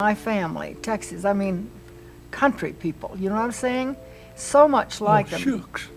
My family, Texas, I mean, country people, you know what I'm saying? So much like them. Shucks.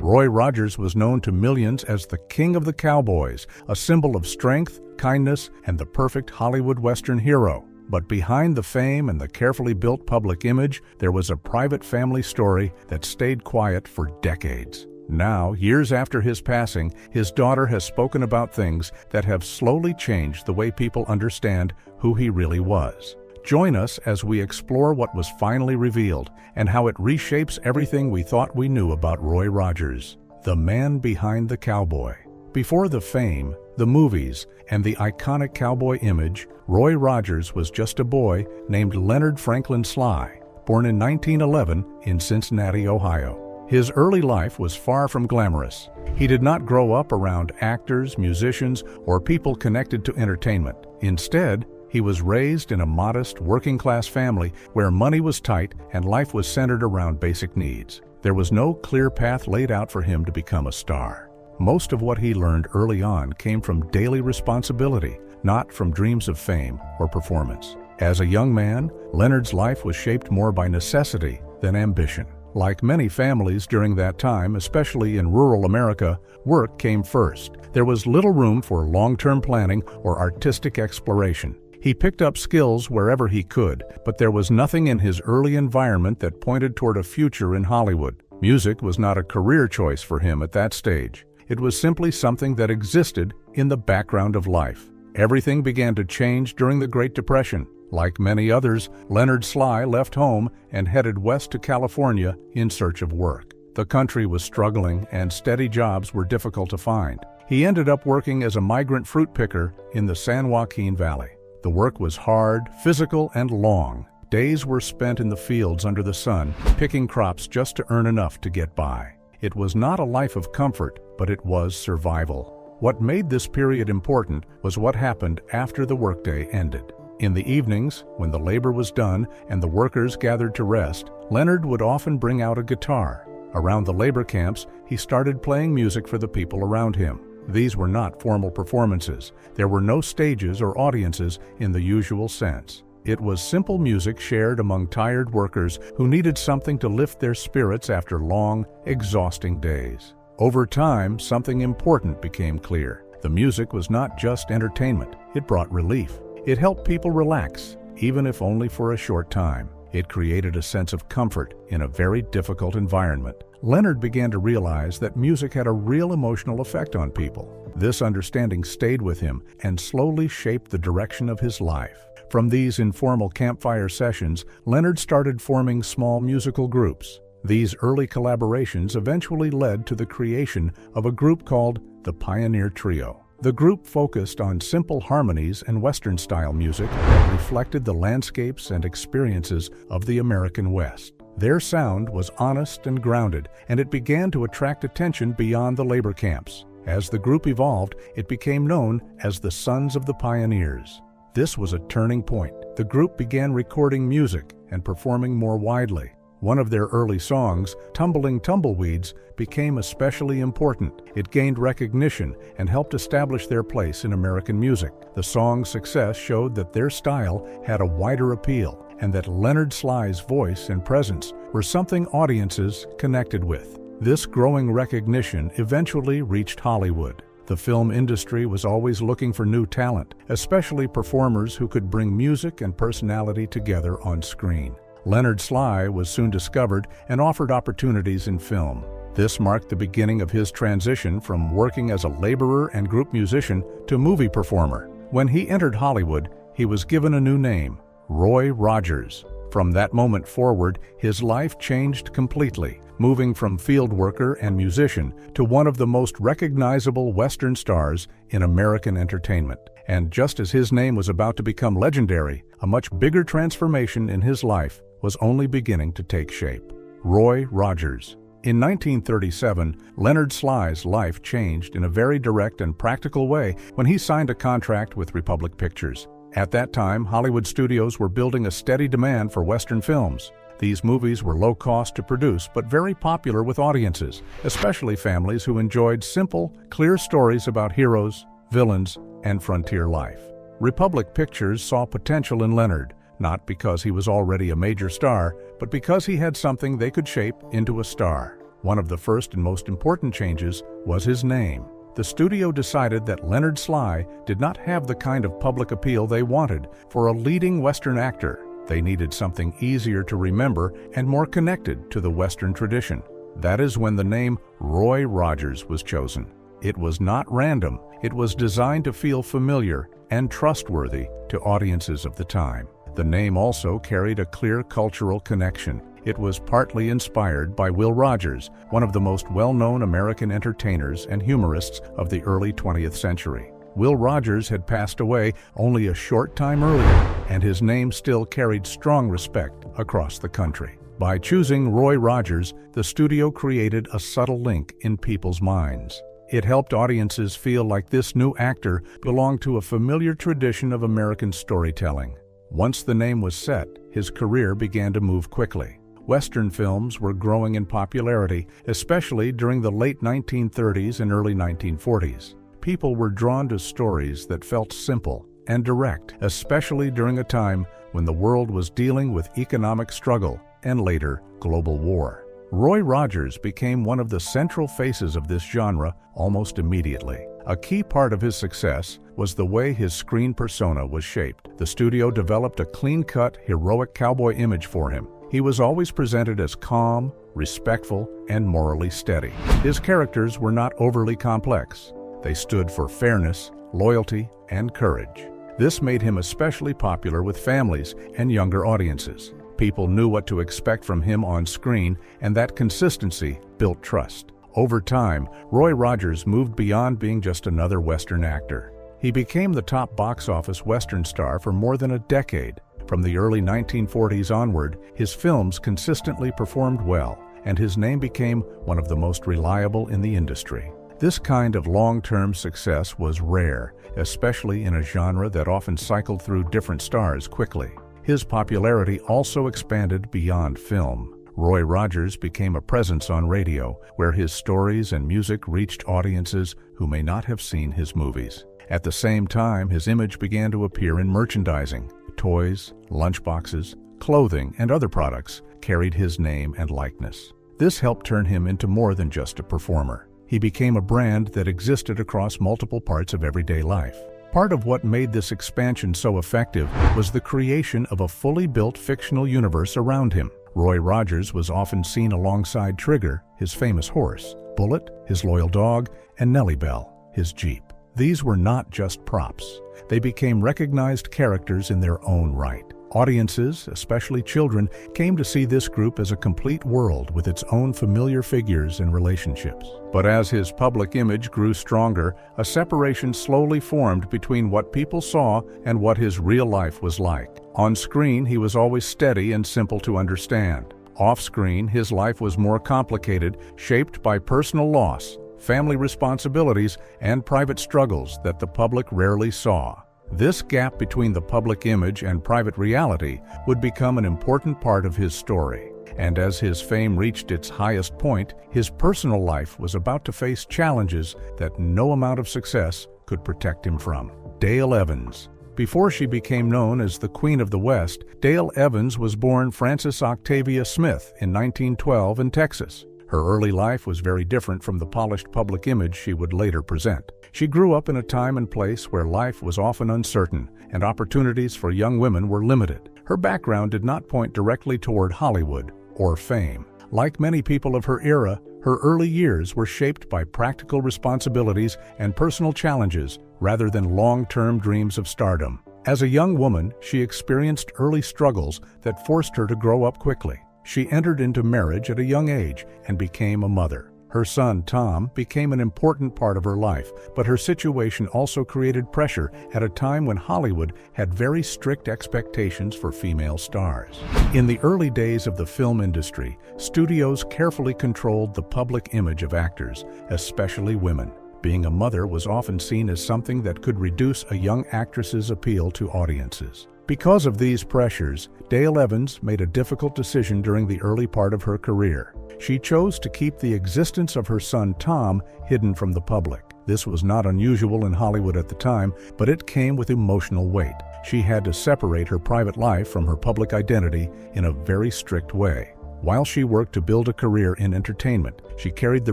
Roy Rogers was known to millions as the King of the Cowboys, a symbol of strength, kindness, and the perfect Hollywood Western hero. But behind the fame and the carefully built public image, there was a private family story that stayed quiet for decades. Now, years after his passing, his daughter has spoken about things that have slowly changed the way people understand who he really was. Join us as we explore what was finally revealed and how it reshapes everything we thought we knew about Roy Rogers, the man behind the cowboy. Before the fame, the movies, and the iconic cowboy image, Roy Rogers was just a boy named Leonard Franklin Sly, born in 1911 in Cincinnati, Ohio. His early life was far from glamorous. He did not grow up around actors, musicians, or people connected to entertainment. Instead, he was raised in a modest, working-class family where money was tight and life was centered around basic needs. There was no clear path laid out for him to become a star. Most of what he learned early on came from daily responsibility, not from dreams of fame or performance. As a young man, Leonard's life was shaped more by necessity than ambition. Like many families during that time, especially in rural America, work came first. There was little room for long-term planning or artistic exploration. He picked up skills wherever he could, but there was nothing in his early environment that pointed toward a future in Hollywood. Music was not a career choice for him at that stage. It was simply something that existed in the background of life. Everything began to change during the Great Depression. Like many others, Leonard Sly left home and headed west to California in search of work. The country was struggling and steady jobs were difficult to find. He ended up working as a migrant fruit picker in the San Joaquin Valley. The work was hard, physical, and long. Days were spent in the fields under the sun, picking crops just to earn enough to get by. It was not a life of comfort, but it was survival. What made this period important was what happened after the workday ended. In the evenings, when the labor was done and the workers gathered to rest, Leonard would often bring out a guitar. Around the labor camps, he started playing music for the people around him. These were not formal performances. There were no stages or audiences in the usual sense. It was simple music shared among tired workers who needed something to lift their spirits after long, exhausting days. Over time, something important became clear. The music was not just entertainment. It brought relief. It helped people relax, even if only for a short time. It created a sense of comfort in a very difficult environment. Leonard began to realize that music had a real emotional effect on people. This understanding stayed with him and slowly shaped the direction of his life. From these informal campfire sessions, Leonard started forming small musical groups. These early collaborations eventually led to the creation of a group called the Pioneer Trio. The group focused on simple harmonies and Western-style music that reflected the landscapes and experiences of the American West. Their sound was honest and grounded, and it began to attract attention beyond the labor camps. As the group evolved, it became known as the Sons of the Pioneers. This was a turning point. The group began recording music and performing more widely. One of their early songs, Tumbling Tumbleweeds, became especially important. It gained recognition and helped establish their place in American music. The song's success showed that their style had a wider appeal and that Leonard Sly's voice and presence were something audiences connected with. This growing recognition eventually reached Hollywood. The film industry was always looking for new talent, especially performers who could bring music and personality together on screen. Leonard Sly was soon discovered and offered opportunities in film. This marked the beginning of his transition from working as a laborer and group musician to movie performer. When he entered Hollywood, he was given a new name, Roy Rogers. From that moment forward, his life changed completely, moving from field worker and musician to one of the most recognizable Western stars in American entertainment. And just as his name was about to become legendary, a much bigger transformation in his life was only beginning to take shape. Roy Rogers. In 1937, Leonard Sly's life changed in a very direct and practical way when he signed a contract with Republic Pictures. At that time, Hollywood studios were building a steady demand for Western films. These movies were low cost to produce but very popular with audiences, especially families who enjoyed simple, clear stories about heroes, villains, and frontier life. Republic Pictures saw potential in Leonard, not because he was already a major star, but because he had something they could shape into a star. One of the first and most important changes was his name. The studio decided that Leonard Sly did not have the kind of public appeal they wanted for a leading Western actor. They needed something easier to remember and more connected to the Western tradition. That is when the name Roy Rogers was chosen. It was not random. It was designed to feel familiar and trustworthy to audiences of the time. The name also carried a clear cultural connection. It was partly inspired by Will Rogers, one of the most well-known American entertainers and humorists of the early 20th century. Will Rogers had passed away only a short time earlier, and his name still carried strong respect across the country. By choosing Roy Rogers, the studio created a subtle link in people's minds. It helped audiences feel like this new actor belonged to a familiar tradition of American storytelling. Once the name was set, his career began to move quickly. Western films were growing in popularity, especially during the late 1930s and early 1940s. People were drawn to stories that felt simple and direct, especially during a time when the world was dealing with economic struggle and later global war. Roy Rogers became one of the central faces of this genre almost immediately. A key part of his success was the way his screen persona was shaped. The studio developed a clean-cut, heroic cowboy image for him. He was always presented as calm, respectful, and morally steady. His characters were not overly complex. They stood for fairness, loyalty, and courage. This made him especially popular with families and younger audiences. People knew what to expect from him on screen, and that consistency built trust. Over time, Roy Rogers moved beyond being just another Western actor. He became the top box office Western star for more than a decade. From the early 1940s onward, his films consistently performed well, and his name became one of the most reliable in the industry. This kind of long-term success was rare, especially in a genre that often cycled through different stars quickly. His popularity also expanded beyond film. Roy Rogers became a presence on radio, where his stories and music reached audiences who may not have seen his movies. At the same time, his image began to appear in merchandising. Toys, lunchboxes, clothing, and other products carried his name and likeness. This helped turn him into more than just a performer. He became a brand that existed across multiple parts of everyday life. Part of what made this expansion so effective was the creation of a fully built fictional universe around him. Roy Rogers was often seen alongside Trigger, his famous horse, Bullet, his loyal dog, and Nellie Bell, his Jeep. These were not just props. They became recognized characters in their own right. Audiences, especially children, came to see this group as a complete world with its own familiar figures and relationships. But as his public image grew stronger, a separation slowly formed between what people saw and what his real life was like. On screen, he was always steady and simple to understand. Off-screen, his life was more complicated, shaped by personal loss, family responsibilities, and private struggles that the public rarely saw. This gap between the public image and private reality would become an important part of his story. And as his fame reached its highest point, his personal life was about to face challenges that no amount of success could protect him from. Dale Evans. Before she became known as the Queen of the West, Dale Evans was born Frances Octavia Smith in 1912 in Texas. Her early life was very different from the polished public image she would later present. She grew up in a time and place where life was often uncertain and opportunities for young women were limited. Her background did not point directly toward Hollywood or fame. Like many people of her era, her early years were shaped by practical responsibilities and personal challenges rather than long-term dreams of stardom. As a young woman, she experienced early struggles that forced her to grow up quickly. She entered into marriage at a young age and became a mother. Her son, Tom, became an important part of her life, but her situation also created pressure at a time when Hollywood had very strict expectations for female stars. In the early days of the film industry, studios carefully controlled the public image of actors, especially women. Being a mother was often seen as something that could reduce a young actress's appeal to audiences. Because of these pressures, Dale Evans made a difficult decision during the early part of her career. She chose to keep the existence of her son Tom hidden from the public. This was not unusual in Hollywood at the time, but it came with emotional weight. She had to separate her private life from her public identity in a very strict way. While she worked to build a career in entertainment, she carried the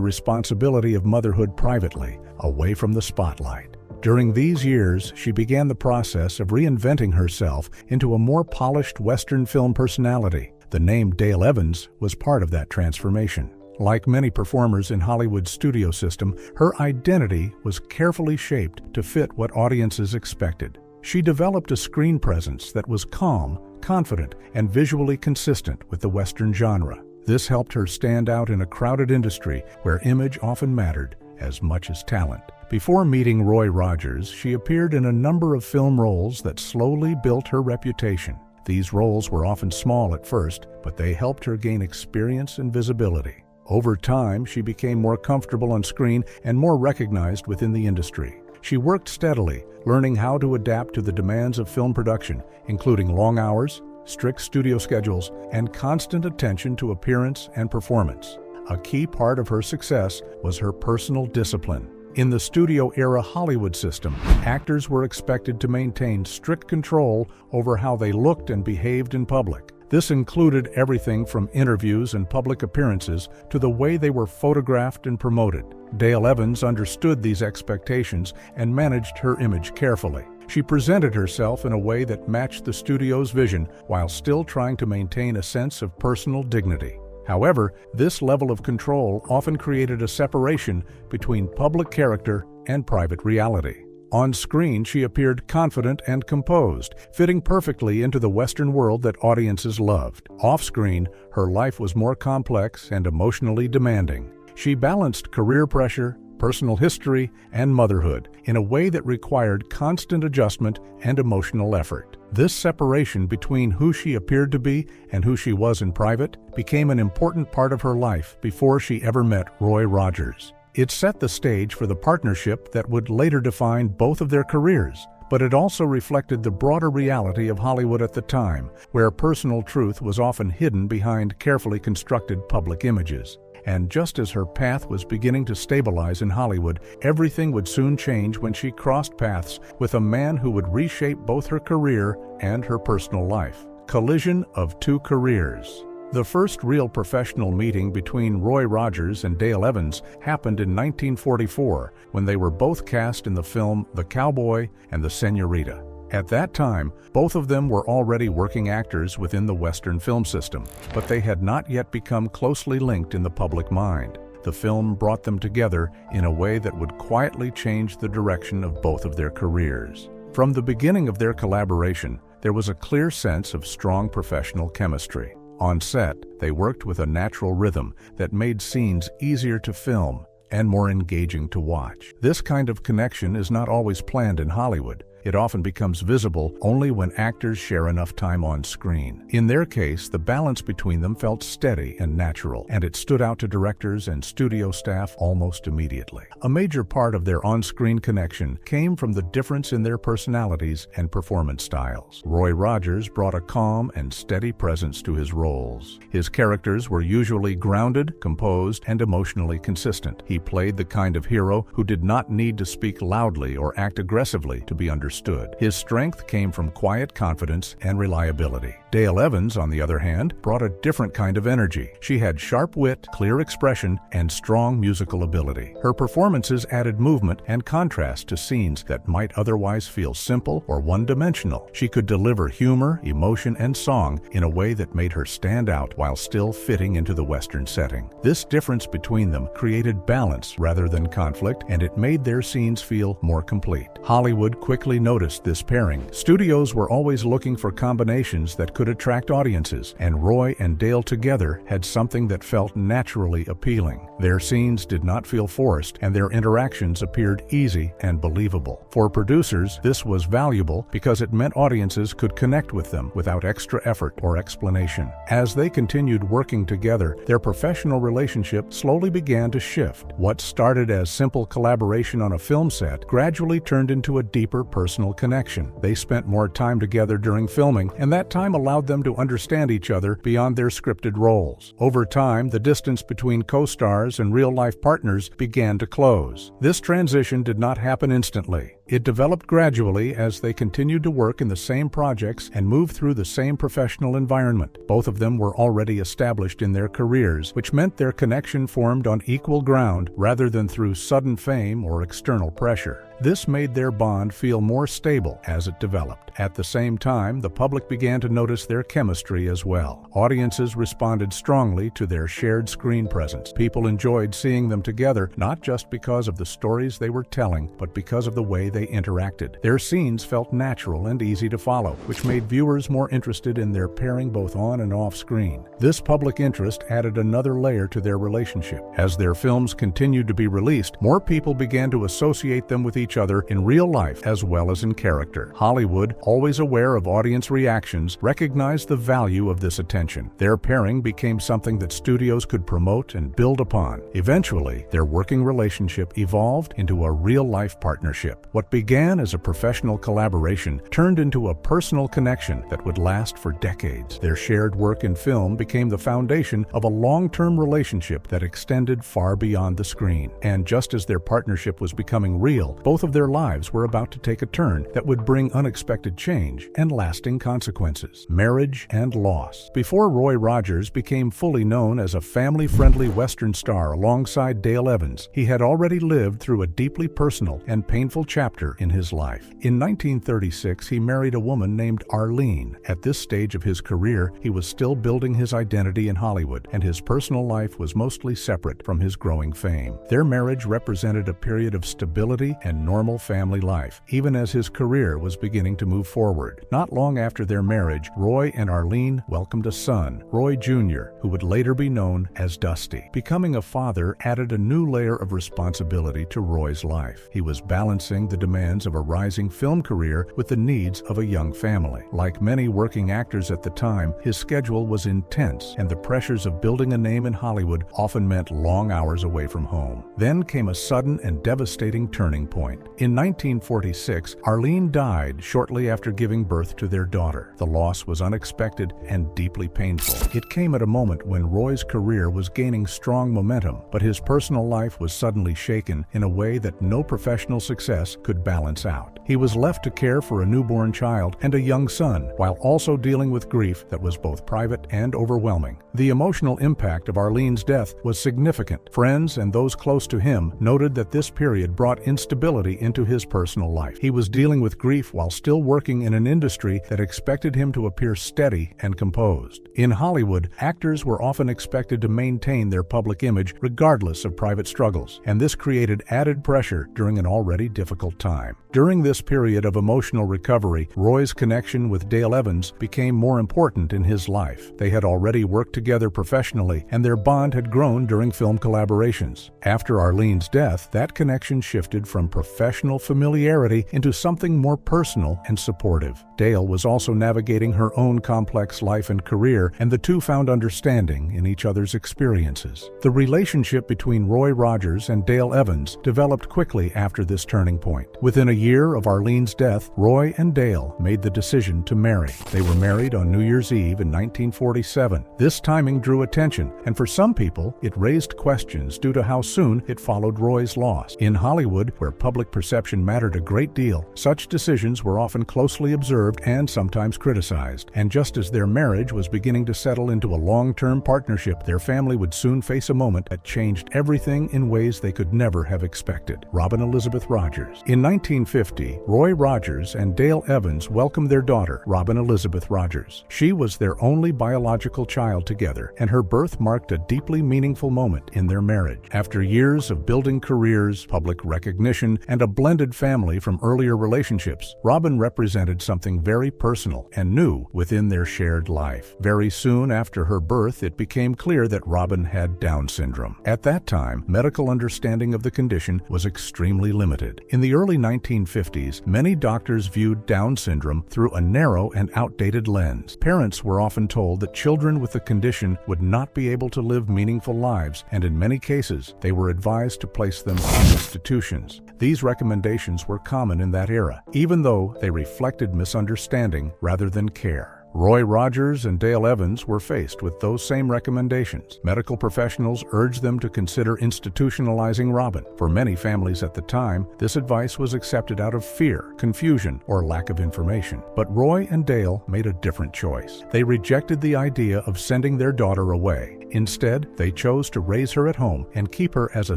responsibility of motherhood privately, away from the spotlight. During these years, she began the process of reinventing herself into a more polished Western film personality. The name Dale Evans was part of that transformation. Like many performers in Hollywood's studio system, her identity was carefully shaped to fit what audiences expected. She developed a screen presence that was calm, confident, and visually consistent with the Western genre. This helped her stand out in a crowded industry where image often mattered as much as talent. Before meeting Roy Rogers, she appeared in a number of film roles that slowly built her reputation. These roles were often small at first, but they helped her gain experience and visibility. Over time, she became more comfortable on screen and more recognized within the industry. She worked steadily, learning how to adapt to the demands of film production, including long hours, strict studio schedules, and constant attention to appearance and performance. A key part of her success was her personal discipline. In the studio-era Hollywood system, actors were expected to maintain strict control over how they looked and behaved in public. This included everything from interviews and public appearances to the way they were photographed and promoted. Dale Evans understood these expectations and managed her image carefully. She presented herself in a way that matched the studio's vision while still trying to maintain a sense of personal dignity. However, this level of control often created a separation between public character and private reality. On screen, she appeared confident and composed, fitting perfectly into the Western world that audiences loved. Off-screen, her life was more complex and emotionally demanding. She balanced career pressure, personal history, and motherhood in a way that required constant adjustment and emotional effort. This separation between who she appeared to be and who she was in private became an important part of her life before she ever met Roy Rogers. It set the stage for the partnership that would later define both of their careers, but it also reflected the broader reality of Hollywood at the time, where personal truth was often hidden behind carefully constructed public images. And just as her path was beginning to stabilize in Hollywood, everything would soon change when she crossed paths with a man who would reshape both her career and her personal life. Collision of two careers. The first real professional meeting between Roy Rogers and Dale Evans happened in 1944 when they were both cast in the film The Cowboy and the Señorita. At that time, both of them were already working actors within the Western film system, but they had not yet become closely linked in the public mind. The film brought them together in a way that would quietly change the direction of both of their careers. From the beginning of their collaboration, there was a clear sense of strong professional chemistry. On set, they worked with a natural rhythm that made scenes easier to film and more engaging to watch. This kind of connection is not always planned in Hollywood. It often becomes visible only when actors share enough time on screen. In their case, the balance between them felt steady and natural, and it stood out to directors and studio staff almost immediately. A major part of their on-screen connection came from the difference in their personalities and performance styles. Roy Rogers brought a calm and steady presence to his roles. His characters were usually grounded, composed, and emotionally consistent. He played the kind of hero who did not need to speak loudly or act aggressively to be understood. His strength came from quiet confidence and reliability. Dale Evans, on the other hand, brought a different kind of energy. She had sharp wit, clear expression, and strong musical ability. Her performances added movement and contrast to scenes that might otherwise feel simple or one-dimensional. She could deliver humor, emotion, and song in a way that made her stand out while still fitting into the Western setting. This difference between them created balance rather than conflict, and it made their scenes feel more complete. Hollywood quickly noticed this pairing. Studios were always looking for combinations that could attract audiences, and Roy and Dale together had something that felt naturally appealing. Their scenes did not feel forced, and their interactions appeared easy and believable. For producers, this was valuable because it meant audiences could connect with them without extra effort or explanation. As they continued working together, their professional relationship slowly began to shift. What started as simple collaboration on a film set gradually turned into a deeper personal personal connection. They spent more time together during filming, and that time allowed them to understand each other beyond their scripted roles. Over time, the distance between co-stars and real-life partners began to close. This transition did not happen instantly. It developed gradually as they continued to work in the same projects and move through the same professional environment. Both of them were already established in their careers, which meant their connection formed on equal ground rather than through sudden fame or external pressure. This made their bond feel more stable as it developed. At the same time, the public began to notice their chemistry as well. Audiences responded strongly to their shared screen presence. People enjoyed seeing them together, not just because of the stories they were telling, but because of the way they interacted. Their scenes felt natural and easy to follow, which made viewers more interested in their pairing both on and off screen. This public interest added another layer to their relationship. As their films continued to be released, more people began to associate them with each other in real life as well as in character. Hollywood, always aware of audience reactions, recognized the value of this attention. Their pairing became something that studios could promote and build upon. Eventually, their working relationship evolved into a real-life partnership. What began as a professional collaboration turned into a personal connection that would last for decades. Their shared work in film became the foundation of a long-term relationship that extended far beyond the screen. And just as their partnership was becoming real, both of their lives were about to take a turn that would bring unexpected change and lasting consequences. Marriage and loss. Before Roy Rogers became fully known as a family-friendly Western star alongside Dale Evans, he had already lived through a deeply personal and painful chapter in his life. In 1936, he married a woman named Arlene. At this stage of his career, he was still building his identity in Hollywood, and his personal life was mostly separate from his growing fame. Their marriage represented a period of stability and normal family life, even as his career was beginning to move forward. Not long after their marriage, Roy and Arlene welcomed a son, Roy Jr., who would later be known as Dusty. Becoming a father added a new layer of responsibility to Roy's life. He was balancing the demands of a rising film career with the needs of a young family. Like many working actors at the time, his schedule was intense, and the pressures of building a name in Hollywood often meant long hours away from home. Then came a sudden and devastating turning point. In 1946, Arlene died shortly after giving birth to their daughter. The loss was unexpected and deeply painful. It came at a moment when Roy's career was gaining strong momentum, but his personal life was suddenly shaken in a way that no professional success could balance out. He was left to care for a newborn child and a young son, while also dealing with grief that was both private and overwhelming. The emotional impact of Arlene's death was significant. Friends and those close to him noted that this period brought instability into his personal life. He was dealing with grief while still working in an industry that expected him to appear steady and composed. In Hollywood, actors were often expected to maintain their public image regardless of private struggles, and this created added pressure during an already difficult time. During this period of emotional recovery, Roy's connection with Dale Evans became more important in his life. They had already worked together professionally, and their bond had grown during film collaborations. After Arlene's death, that connection shifted from professional familiarity into something more personal and supportive. Dale was also navigating her own complex life and career, and the two found understanding in each other's experiences. The relationship between Roy Rogers and Dale Evans developed quickly after this turning point. Within a year of Arlene's death, Roy and Dale made the decision to marry. They were married on New Year's Eve in 1947. This timing drew attention, and for some people, it raised questions due to how soon it followed Roy's loss. In Hollywood, where public perception mattered a great deal, such decisions were often closely observed and sometimes criticized. And just as their marriage was beginning to settle into a long-term partnership, their family would soon face a moment that changed everything in ways they could never have expected. Robin Elizabeth Rogers. In 1950, Roy Rogers and Dale Evans welcomed their daughter, Robin Elizabeth Rogers. She was their only biological child together, and her birth marked a deeply meaningful moment in their marriage. After years of building careers, public recognition, and a blended family from earlier relationships, Robin represented something very personal and new within their shared life. Very soon after her birth, it became clear that Robin had Down syndrome. At that time, medical understanding of the condition was extremely limited. In the early early 1950s, many doctors viewed Down syndrome through a narrow and outdated lens. Parents were often told that children with the condition would not be able to live meaningful lives, and in many cases, they were advised to place them in institutions. These recommendations were common in that era, even though they reflected misunderstanding rather than care. Roy Rogers and Dale Evans were faced with those same recommendations. Medical professionals urged them to consider institutionalizing Robin. For many families at the time, this advice was accepted out of fear, confusion, or lack of information. But Roy and Dale made a different choice. They rejected the idea of sending their daughter away. Instead, they chose to raise her at home and keep her as a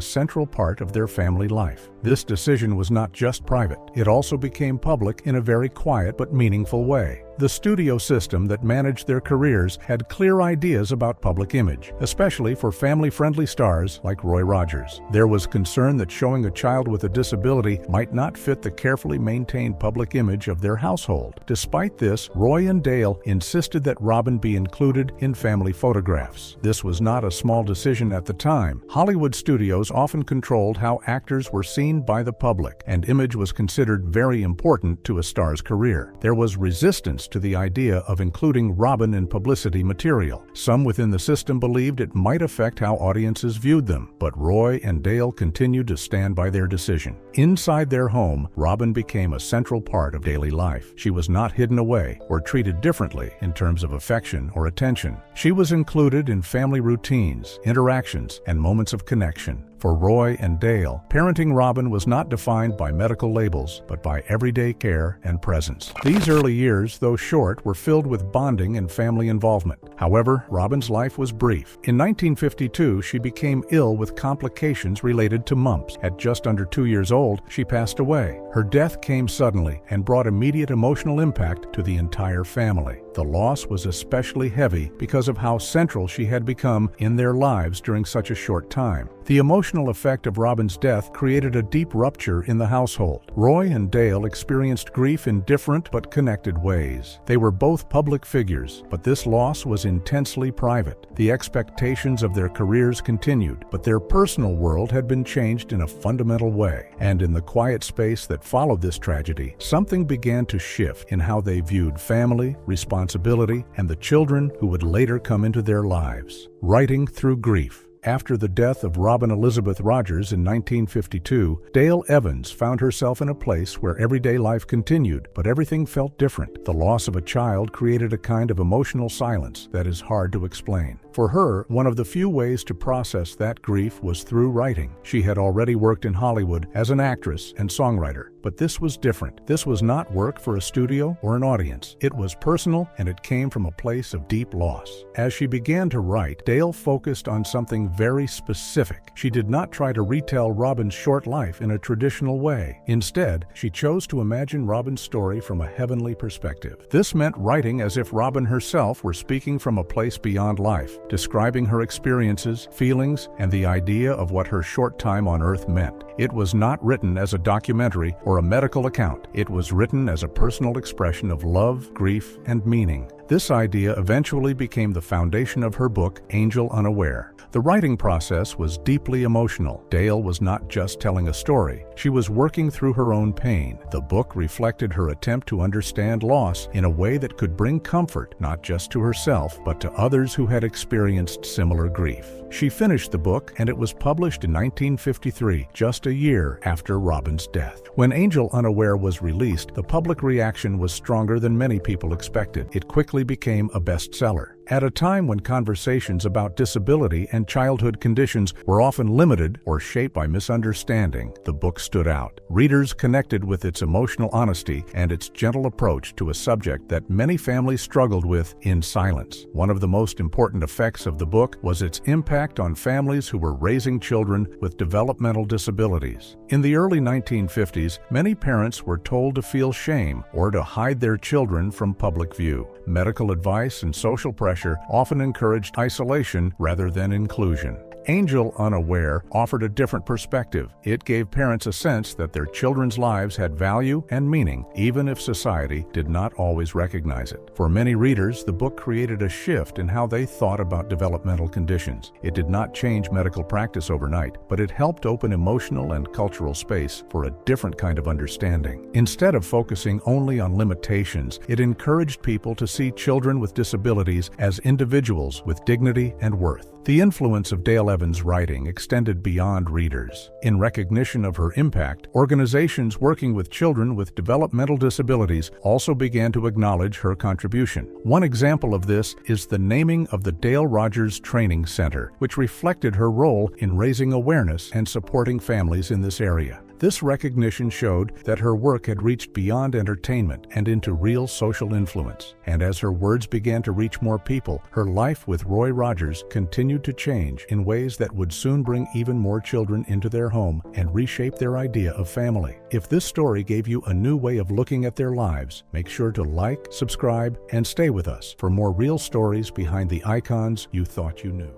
central part of their family life. This decision was not just private. It also became public in a very quiet but meaningful way. The studio system that managed their careers had clear ideas about public image, especially for family-friendly stars like Roy Rogers. There was concern that showing a child with a disability might not fit the carefully maintained public image of their household. Despite this, Roy and Dale insisted that Robin be included in family photographs. This was not a small decision at the time. Hollywood studios often controlled how actors were seen by the public, and image was considered very important to a star's career. There was resistance to the idea of including Robin in publicity material. Some within the system believed it might affect how audiences viewed them, but Roy and Dale continued to stand by their decision. Inside their home, Robin became a central part of daily life. She was not hidden away or treated differently in terms of affection or attention. She was included in family routines, interactions, and moments of connection. For Roy and Dale, parenting Robin was not defined by medical labels, but by everyday care and presence. These early years, though short, were filled with bonding and family involvement. However, Robin's life was brief. In 1952, she became ill with complications related to mumps. At just under 2 years old, she passed away. Her death came suddenly and brought immediate emotional impact to the entire family. The loss was especially heavy because of how central she had become in their lives during such a short time. The emotional effect of Robin's death created a deep rupture in the household. Roy and Dale experienced grief in different but connected ways. They were both public figures, but this loss was intensely private. The expectations of their careers continued, but their personal world had been changed in a fundamental way. And in the quiet space that followed this tragedy, something began to shift in how they viewed family, responsibility, and the children who would later come into their lives. Writing through grief. After the death of Robin Elizabeth Rogers in 1952, Dale Evans found herself in a place where everyday life continued, but everything felt different. The loss of a child created a kind of emotional silence that is hard to explain. For her, one of the few ways to process that grief was through writing. She had already worked in Hollywood as an actress and songwriter, but this was different. This was not work for a studio or an audience. It was personal, and it came from a place of deep loss. As she began to write, Dale focused on something very specific. She did not try to retell Robin's short life in a traditional way. Instead, she chose to imagine Robin's story from a heavenly perspective. This meant writing as if Robin herself were speaking from a place beyond life, describing her experiences, feelings, and the idea of what her short time on Earth meant. It was not written as a documentary or a medical account. It was written as a personal expression of love, grief, and meaning. This idea eventually became the foundation of her book, Angel Unaware. The writing process was deeply emotional. Dale was not just telling a story. She was working through her own pain. The book reflected her attempt to understand loss in a way that could bring comfort, not just to herself, but to others who had experienced similar grief. She finished the book, and it was published in 1953, just a year after Robin's death. When Angel Unaware was released, the public reaction was stronger than many people expected. It quickly became a bestseller. At a time when conversations about disability and childhood conditions were often limited or shaped by misunderstanding, the book stood out. Readers connected with its emotional honesty and its gentle approach to a subject that many families struggled with in silence. One of the most important effects of the book was its impact on families who were raising children with developmental disabilities. In the early 1950s, many parents were told to feel shame or to hide their children from public view. Medical advice and social pressure often encouraged isolation rather than inclusion. Angel Unaware offered a different perspective. It gave parents a sense that their children's lives had value and meaning, even if society did not always recognize it. For many readers, the book created a shift in how they thought about developmental conditions. It did not change medical practice overnight, but it helped open emotional and cultural space for a different kind of understanding. Instead of focusing only on limitations, it encouraged people to see children with disabilities as individuals with dignity and worth. The influence of Dale Evans' writing extended beyond readers. In recognition of her impact, organizations working with children with developmental disabilities also began to acknowledge her contribution. One example of this is the naming of the Dale Rogers Training Center, which reflected her role in raising awareness and supporting families in this area. This recognition showed that her work had reached beyond entertainment and into real social influence. And as her words began to reach more people, her life with Roy Rogers continued to change in ways that would soon bring even more children into their home and reshape their idea of family. If this story gave you a new way of looking at their lives, make sure to like, subscribe, and stay with us for more real stories behind the icons you thought you knew.